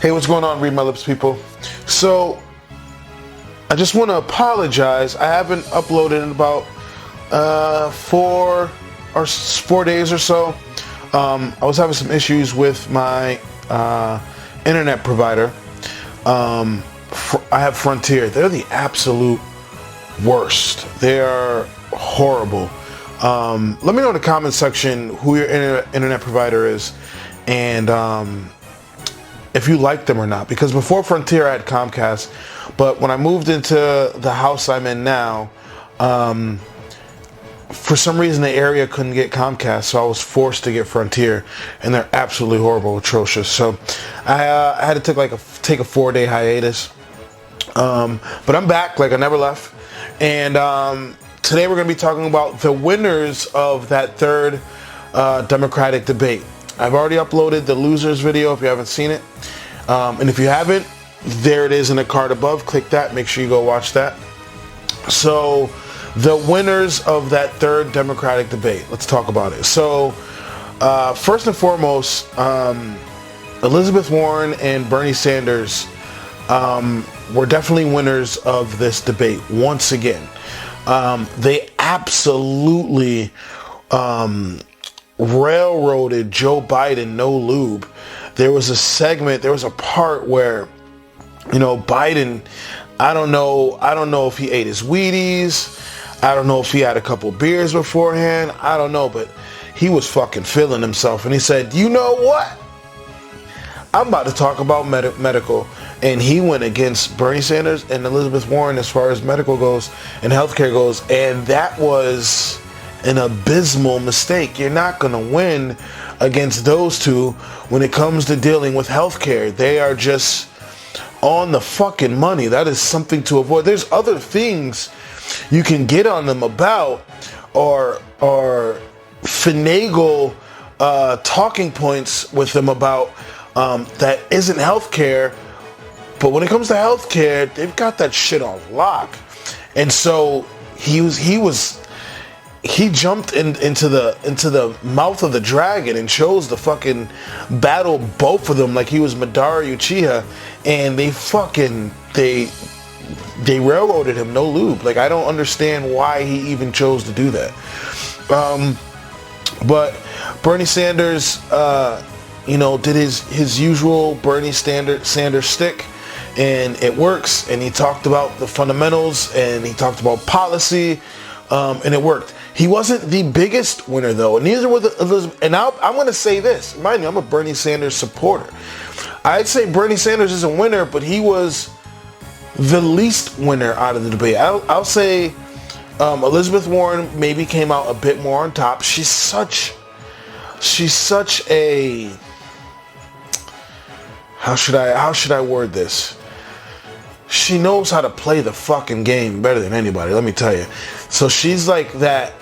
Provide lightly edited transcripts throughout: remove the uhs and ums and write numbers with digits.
Hey, what's going on, Read My Lips people? So, I just want to apologize. I haven't uploaded in about 4 days or so. I was having some issues with my internet provider. I have Frontier. They're the absolute worst. They are horrible. Let me know in the comment section who your internet provider is and if you like them or not. Because before Frontier I had Comcast, but when I moved into the house I'm in now, for some reason the area couldn't get Comcast, so I was forced to get Frontier, and they're absolutely horrible, atrocious. So I had to take a 4-day hiatus, but I'm back like I never left. And today we're going to be talking about the winners of that third Democratic debate. I've already uploaded the losers video if you haven't seen it. And if you haven't, there it is in the card above. Click that. Make sure you go watch that. So the winners of that third Democratic debate. Let's talk about it. So first and foremost, Elizabeth Warren and Bernie Sanders were definitely winners of this debate once again. They absolutely railroaded Joe Biden, no lube. There was a segment, there was a part where, you know, Biden, I don't know if he ate his Wheaties, I don't know if he had a couple beers beforehand, I don't know, but he was fucking feeling himself, and he said, you know what? I'm about to talk about medical. And he went against Bernie Sanders and Elizabeth Warren as far as medical goes and healthcare goes, and that was an abysmal mistake. You're not going to win against those two when it comes to dealing with healthcare. They are just on the fucking money. That is something to avoid. There's other things you can get on them about or finagle talking points with them about that isn't healthcare. But when it comes to healthcare, they've got that shit on lock. And so he jumped into the mouth of the dragon and chose to fucking battle both of them like he was Madara Uchiha, and they railroaded him, no lube. Like, I don't understand why he even chose to do that. But Bernie Sanders, did his usual Bernie Sanders stick. And it works, and he talked about the fundamentals, and he talked about policy, and it worked. He wasn't the biggest winner, though, and neither was Elizabeth. And I'm going to say this. Mind you, I'm a Bernie Sanders supporter. I'd say Bernie Sanders is a winner, but he was the least winner out of the debate. I'll say Elizabeth Warren maybe came out a bit more on top. She's such a... How should I word this? She knows how to play the fucking game better than anybody, let me tell you. So she's like that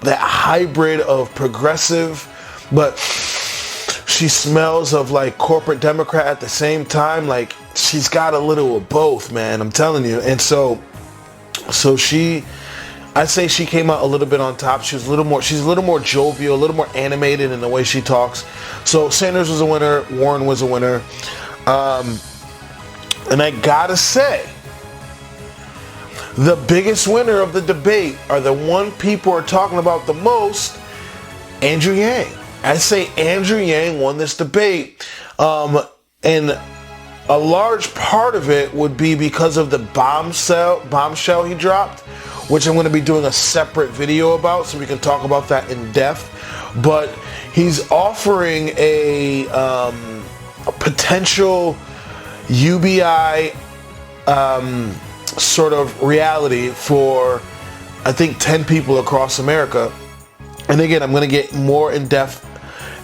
hybrid of progressive, but she smells of like corporate Democrat at the same time. Like, she's got a little of both, man, I'm telling you. And so I'd say she came out a little bit on top. She's a little more jovial, a little more animated in the way she talks. So Sanders was a winner, Warren was a winner. And I gotta say, the biggest winner of the debate, are the one people are talking about the most, Andrew Yang. I say Andrew Yang won this debate. And a large part of it would be because of the bombshell he dropped, which I'm going to be doing a separate video about, so we can talk about that in depth. But he's offering a potential UBI sort of reality for, I think, 10 people across America. And again, I'm going to get more in depth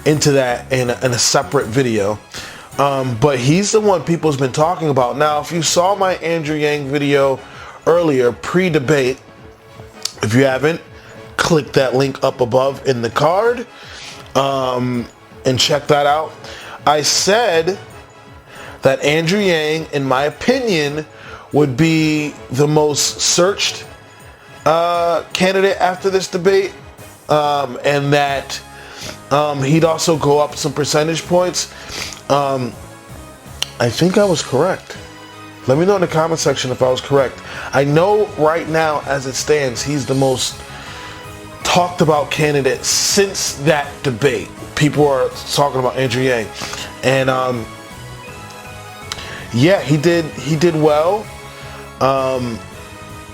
into that in a separate video. But he's the one people's been talking about. Now, if you saw my Andrew Yang video earlier, pre-debate, if you haven't, click that link up above in the card and check that out. I said that Andrew Yang, in my opinion, would be the most searched candidate after this debate, and that he'd also go up some percentage points. I think I was correct. Let me know in the comment section if I was correct. I know right now, as it stands, he's the most talked about candidate since that debate. People are talking about Andrew Yang, and yeah, he did well.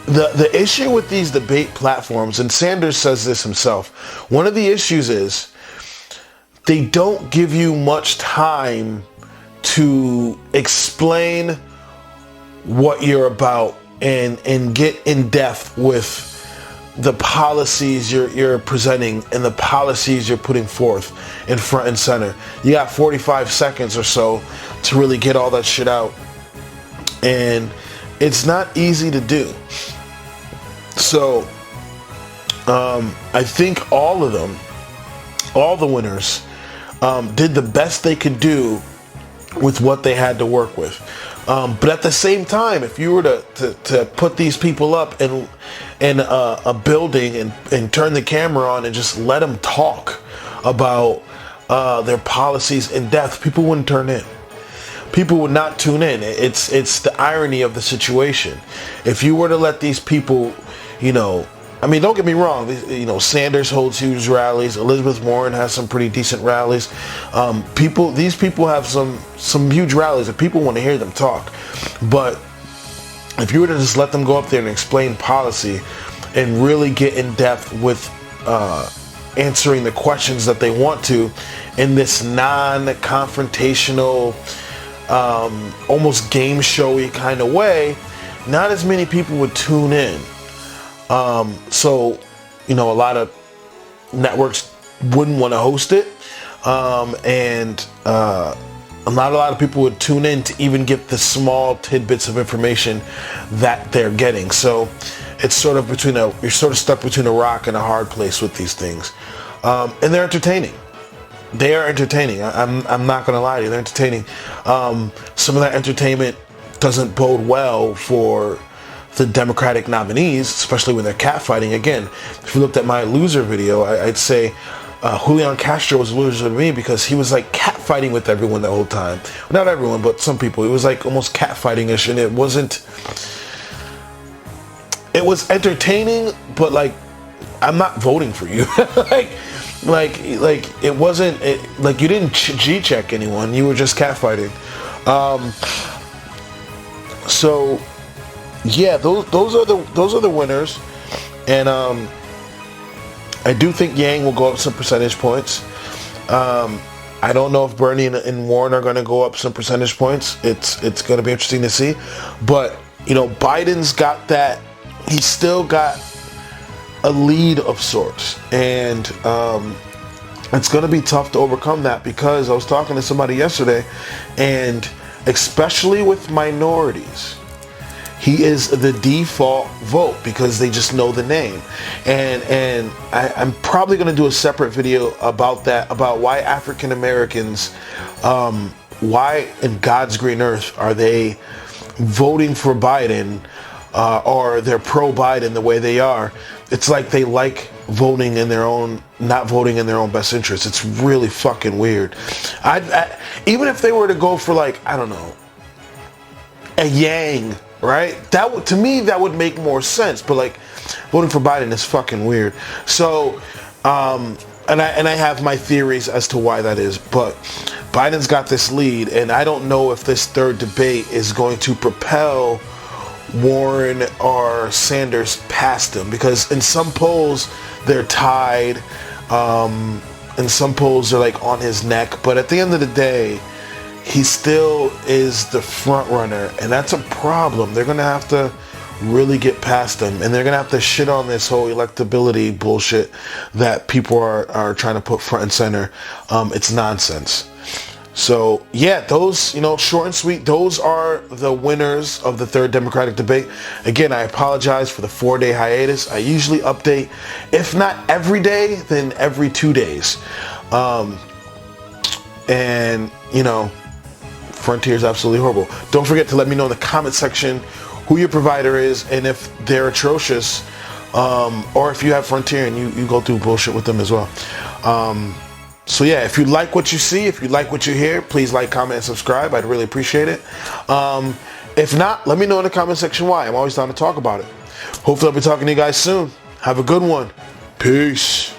The issue with these debate platforms, and Sanders says this himself, one of the issues is they don't give you much time to explain what you're about and get in depth with the policies you're presenting and the policies you're putting forth in front and center. You got 45 seconds or so to really get all that shit out, and it's not easy to do. So I think all of them, all the winners, did the best they could do with what they had to work with. But at the same time, if you were to put these people up in a building and turn the camera on and just let them talk about their policies in depth, people wouldn't turn in. People would not tune in. It's the irony of the situation. If you were to let these people, I mean, don't get me wrong. Sanders holds huge rallies. Elizabeth Warren has some pretty decent rallies. These people have some huge rallies, and people want to hear them talk. But if you were to just let them go up there and explain policy, and really get in depth with answering the questions that they want to, in this non-confrontational, almost game showy kind of way, not as many people would tune in. So, a lot of networks wouldn't want to host it, and not a lot of people would tune in to even get the small tidbits of information that they're getting. So it's sort of you're sort of stuck between a rock and a hard place with these things, and they're entertaining. They are entertaining. I'm not going to lie to you. They're entertaining. Some of that entertainment doesn't bode well for the Democratic nominees, especially when they're catfighting. Again, if you looked at my loser video, I'd say Julian Castro was a loser to me because he was like catfighting with everyone the whole time. Not everyone, but some people. It was like almost catfighting-ish, and it was entertaining, but like, I'm not voting for you. like it wasn't like you didn't G-check anyone. You were just catfighting. So yeah, those are the winners, and I do think Yang will go up some percentage points. I don't know if Bernie and Warren are going to go up some percentage points. It's going to be interesting to see, but Biden's got that. He's still got a lead of sorts, and it's going to be tough to overcome that, because I was talking to somebody yesterday, and especially with minorities, he is the default vote because they just know the name. And I'm probably going to do a separate video about that, about why African Americans, why in God's green earth are they voting for Biden, or they're pro-Biden the way they are. It's like they like voting in their own, not voting in their own best interest. It's really fucking weird. Even if they were to go for, like, I don't know, a Yang, right? To me, that would make more sense. But like, voting for Biden is fucking weird. So, and I have my theories as to why that is. But Biden's got this lead, and I don't know if this third debate is going to propel Warren or Sanders past him, because in some polls they're tied, in some polls they're like on his neck. But at the end of the day, he still is the front runner, and that's a problem. They're gonna have to really get past him, and they're gonna have to shit on this whole electability bullshit that people are trying to put front and center. It's nonsense. So yeah, those, short and sweet, those are the winners of the third Democratic debate. Again, I apologize for the 4-day hiatus. I usually update, if not every day, then every 2 days. And Frontier is absolutely horrible. Don't forget to let me know in the comment section who your provider is, and if they're atrocious, or if you have Frontier and you go through bullshit with them as well. So yeah, if you like what you see, if you like what you hear, please like, comment, and subscribe. I'd really appreciate it. If not, let me know in the comment section why. I'm always down to talk about it. Hopefully I'll be talking to you guys soon. Have a good one. Peace.